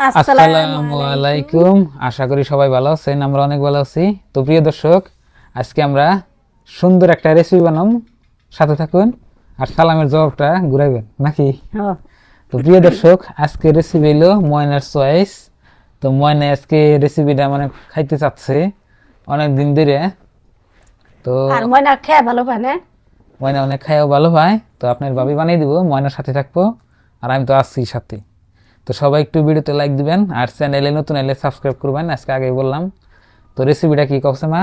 আসসালামু আলাইকুম। আশা করি সবাই ভালো আছেন, আমরা অনেক ভালো আছি। তো প্রিয় দর্শক, আজকে আমরা সুন্দর একটা রেসিপি বানাবো, সাথে থাকুন আর সালামের জবাবটা ঘুরাইবেন নাকি। তো প্রিয় দর্শক, আজকে রেসিপি হলো ময়নার চয়েস। তো ময়না আজকে রেসিপিটা মানে খাইতে চাচ্ছে অনেক দিন ধরে। তো আর ময়না খেয়ে ভালো পায় না? ময়না অনেক খাইও ভালো পায়। তো আপনার ভাবি বানিয়ে দিব, ময়নার সাথে থাকবো আর আমি তো আছি সাথে। তো সবাই একটু ভিডিওতে লাইক দিবেন আর চ্যানেলে নতুন এলে সাবস্ক্রাইব করবেন, আজকে আগে বললাম। তো রেসিপিটা কি কওছে মা?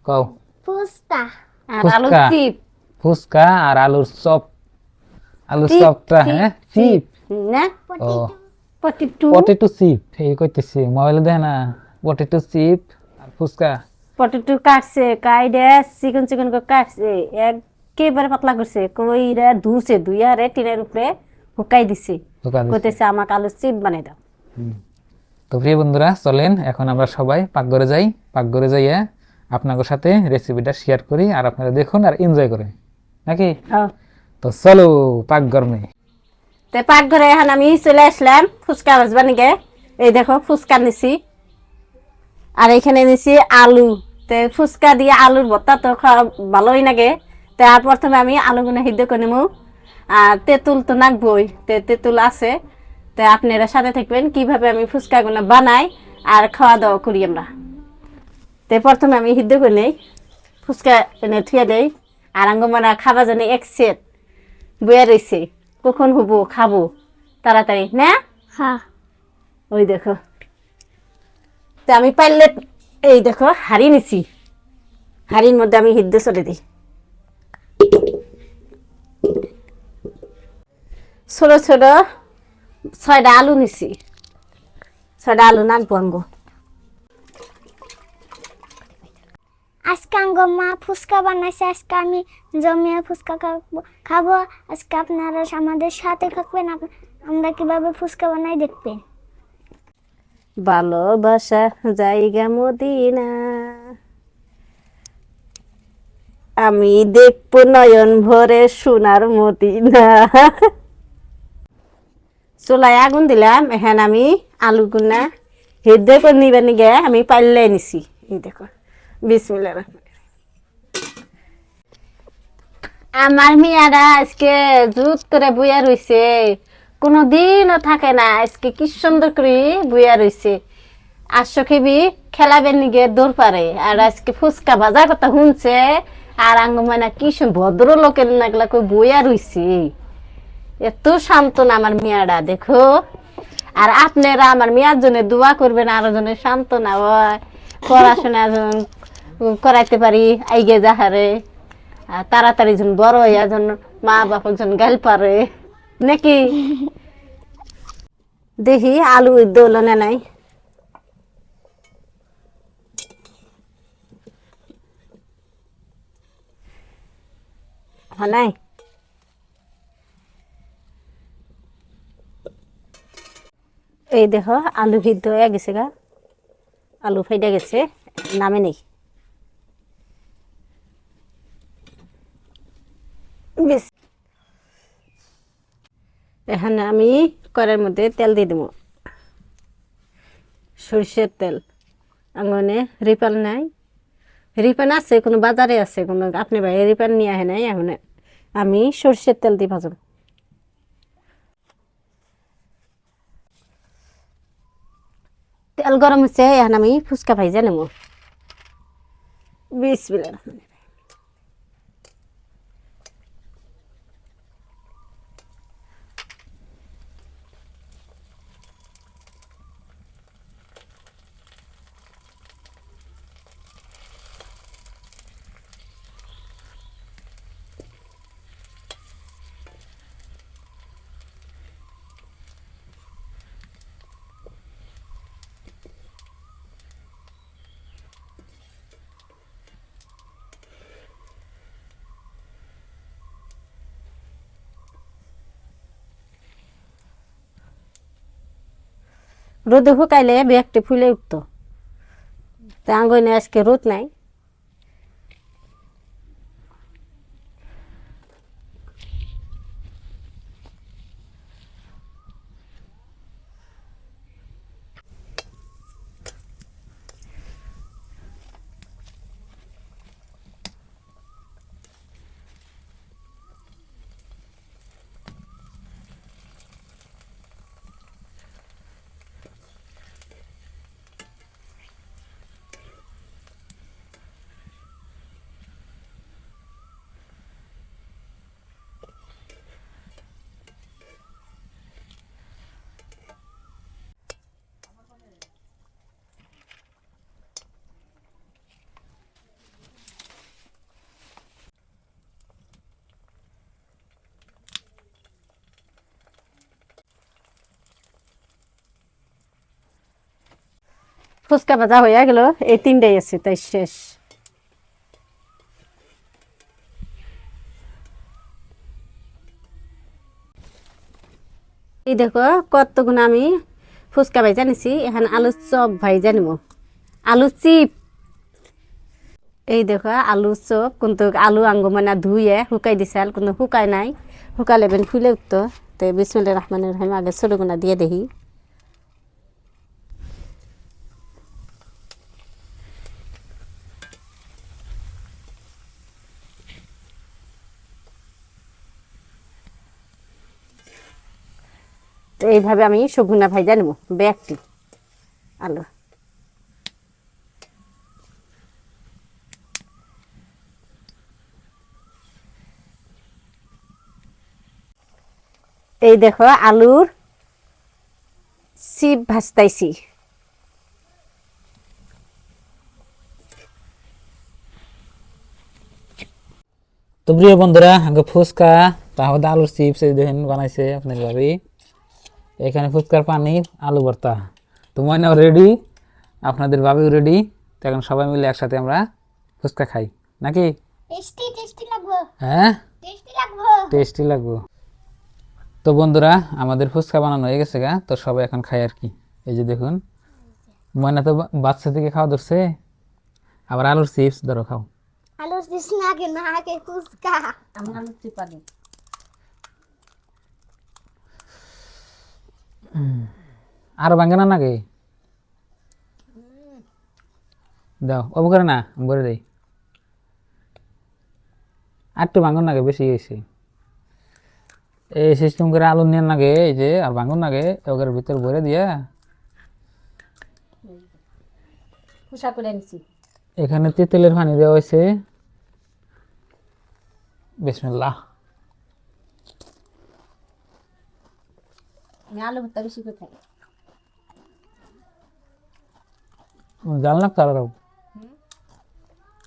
কও। ফুচকা আর আলু ফুচকা, চিপ। ফুচকা আর আলুর চপ। আলুর চিপ চপটা হ্যাঁ চিপ। না ও পটেটো পটেটো চিপ এই কইতেছি, মোবাইলে দেয় না। পটেটো চিপ আর ফুচকা। পটেটো কাটছে, কাইডে চিকন চিকন করে কাটছে, একেবারে পাতলা করছে, কইরা ধুছে, ধুইয়ারে টিনের উপরে হুকাই দিছে, ধোকা দিছে। কইতেছে আমাকে আলু চিপ বানাই দাও। তো প্রিয় বন্ধুরা, চলেন এখন আমরা সবাই পাকঘরে যাই। পাকঘরে যাইয়া আপনাদের সাথে রেসিপিটা শেয়ার করি আর আপনারা দেখুন আর এনজয় করেন নাকি। তো চলো পাকঘর মে। তো পাকঘরে এখন আমি চলে আসলাম ফুচকা ভাজবা নিকে। এই দেখো ফুচকা নিছি, আর এখানে নিছি আলু। তো ফুচকা দিয়ে আলুর ভর্তা তো খাওয়া ভালোই লাগে। তার প্রথমে আমি আলুগুলো সিদ্ধ করে নিব, আর তেঁতুল তো নাকবই, তেঁতুল আছে। তো আপনারা সাথে থাকবেন কিভাবে আমি ফুচকাগুলো বানাই আর খাওয়া দাওয়া করি আমরা। তো প্রথমে আমি সিদ্ধ করে নেই, ফুচকা এনে থুয়ে দেই। আর আঙ্গমানা খাবার জন্য এক সেট বইয়া রয়েছে, কখন হবো খাবো তাড়াতাড়ি না। হ্যাঁ, ওই দেখো, তো আমি পাইলে এই দেখো হাড়ি নিছি, হাড়ির মধ্যে আমি সিদ্ধ চলে দিই। ছোট ছোট 6টা আলু নিছি, 6টা আলু নাকবো আঙ্গো। আজকে মা ফুচকা বানাইছে, আজকে আমি জমিয়ে ফুচকা খাবো। আজকে আপনারা আমাদের সাথে থাকবেন, আমরা কিভাবে ফুচকা বানাই দেখবেন। ভালোবাসা জায়গা মদিনা, আমি দেখবো নয়ন ভরে সোনার মদিনা। চুলায় আগুন দিলাম, এখন আমি আলুগুনা সিদ্ধ করে নিবার নিগে আমি পাইলে নিছি। এই দেখো, বিসমিল্লাহ রহমান। আমার মেয়েরা আজকে জুত করে বইয়া রইছে, কোনো দিনও থাকে না, আজকে কি সুন্দর করে বইয়া রইছে। আসো খেবি খেলাবেন নিগে দৌড় পারে, আর আজকে ফুচকা ভাজা কথা শুনছে। আর আঙ্গ মানে কি ভদ্র লোকের নাগলা কই বইয়া রইছে, এত শান্ত না আমার মেয়েরা দেখো। আর আপনারা আমার মেয়ের জন্য দোয়া করবেন, আরো জন্য শান্ত না হয়, পড়াশোনা করাইতে পারি আইগে যাহারে, আর তাড়াতাড়ি যেন বড় হইয়া যেন মা বাপের যেন গাল পারে নাকি। দেখি আলু দোলনে নাই, নাই। এই দেখো আলু সিদ্ধ হয়ে গেছে গা, আলু ফাইডা গেছে, নামে নেই। বেশ, এখানে আমি কড়াইয়ের মধ্যে তেল দিয়ে দেবো, সরষের তেল। আঙনে রিফান নাই, রিফান আছে কোনো বাজারে আছে কোনো, আপনি ভাই রিফান নিয়ে আহে নাই। এখন আমি সরষের তেল দিয়ে ভাজব। তেল গরম হচ্ছে, এখন আমি ফুচকা ভাইজা নেব। বিসমিল্লাহ। রোদে শুকাইলে ব্যাগটি ফুলে উঠতো, তা আঙ্গনে আজকে রোদ নাই। ফুচকা ভাজা হয়ে গেল, এই 3টাই আছে, তাই শেষ। এই দেখো কতগুলো আমি ফুচকা ভাই জানিছি, এখন আলুর চপ ভাই জানিব, আলু চিপ। এই দেখো আলু চপ, কিন্তু আলু আঙ্গ মানে ধুয়ে শুকাই দিছে, কিন্তু শুকাই নাই, শুকালে বেন ফুলে উঠতো। তো বিসমিল্লাহির রহমানির রহিম, আগে ছোট গুণা দিয়ে দেখি। তো এইভাবে আমি সবগুনা ভাই জানিব ব্যাগটি আলু। এই দেখো আলুর চিপ ভাজতাইছি। তো প্রিয় বন্ধুরা, আগে ফুচকা, তাহলে আলুর চিপস এই দেখেন বানাইছে আপনার ভাবি। এখানে ফুচকার পানি, আলু ভর্তা। তো ময়নাও রেডি, আপনাদের ভাবিও রেডি। তো এখন সবাই মিলে একসাথে আমরা ফুচকা খাই নাকি? টেস্টি টেস্টি লাগবে, হ্যাঁ, টেস্টি লাগবে। টেস্টি লাগবে। তো বন্ধুরা, আমাদের ফুচকা বানানো হয়ে গেছে গা, তো সবাই এখন খাই আর কি। এই যে দেখুন, ময়না তো বাচ্চা থেকে খাওয়া ধরছে, আবার আলুর চিপস ধরো খাও। আলু দিস না আগে, না আগে ফুচকা। আমি আলু চিপ আনি। আর ভাঙে না নাকি? দাও, অব করে না, আমি করে দিই। আর একটু ভাঙন নাগে, বেশি গেছি। এই সিস্টেম করে আলু নিয়ে নাগে, এই যে আর ভাঙন নাগে, ওদের ভিতর ভরে দিয়া খুশা করে আনছি। এখানে তেঁতুলের পানি দেওয়া হয়েছে। বিসমিল্লাহ। আমি আলু ভর্তা বেশি করে খাই। জাল না তারা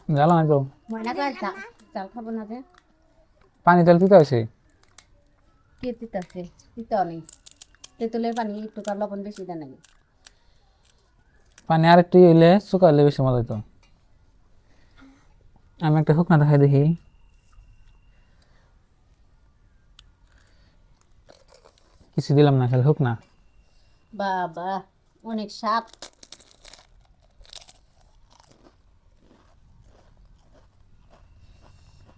জাল না তো ময়না কয় চাল খাবো না যে, পানি তেল দিতে হয়েছে। কে তিতাছে? তিতাও নেই, তেঁতুলের পানি একটু কার লবণ বেশি দেন নাকি। পানি আর একটু হইলে শুকাইলে বেশি মজা হইতো। আমি একটা শুকনা দেখাই দেখি। কিছু দিলাম না, খালি শুকনা। বাবা অনেক স্বাদ।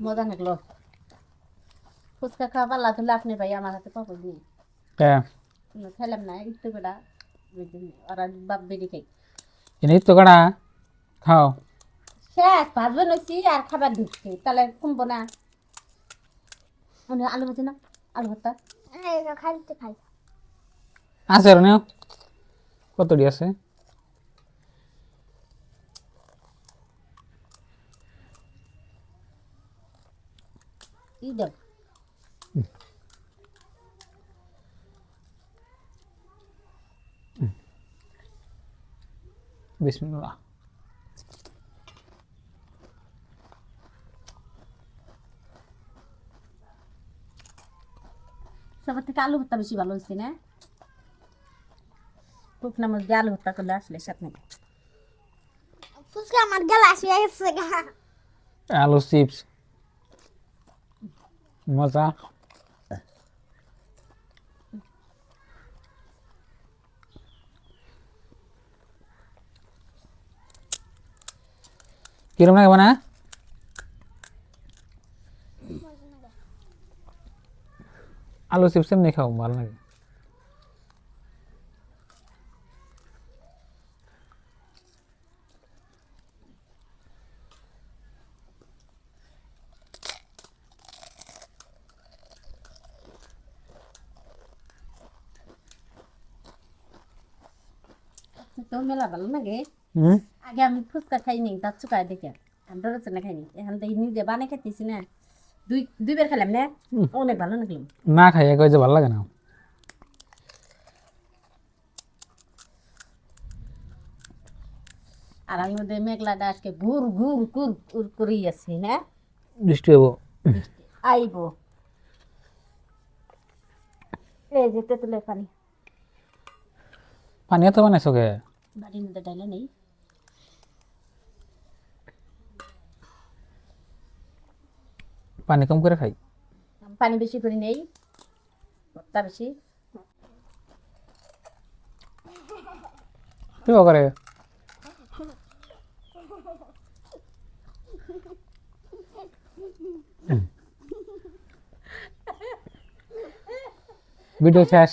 মজা লাগলো। ফুচকা খাওয়া পাল্লা তুলে আপনি ভাই আমার হাতে পাপড় দিয়ে হ্যাঁ, খেলাম না একটু করে, ওরা বাপ বেরি খাই। এনে তো কাটা খাও। শেষ ভাজবে নইছি আর খাবার দিচ্ছি, তাহলে কমবো না। আলু ভাজি না, আলু ভর্তা খাইতে খাই। আছে আর নেও, কতটি আছে? ই দেব। বিসমিল্লাহ। সবার থেকে আলু ভর্তা বেশি ভালো হয়েছে না? শুকনা মাছ দিয়ে আলু ভর্তা করলে আসলে সাথে নাকি। ফুচকা আমার গলা আসিয়া গেছে গা। আলু চিপস মজা। কিরম লাগে মানে? আলু চিপস এমনি খাও, ভালো লাগে। তো মেলা ভালো লাগে। হুম, আগে আমি ফুচকা খাইনি, তার চুকায় দেখে আমরা রচনা খাইনি, এখন তো নিজে বানাই খাইতেছি না, দুইবার খেলাম না, অনেক ভালো লাগলো। না খাই কই যে ভালো লাগে না। আর আমি মধ্যে মেঘলাটা আজকে ঘুর ঘুর ঘুর ঘুর করেই আছি না, বৃষ্টি হবো। আইব। এই যে তেঁতুলের পানি। পানি এত বানাইছো কে? বাড়ির মধ্যে ডাইলা নেই। পানি কম করে খাই। পানি বেশি করে নেই, ভর্তা বেশি। কি করে ভিডিও শেষ।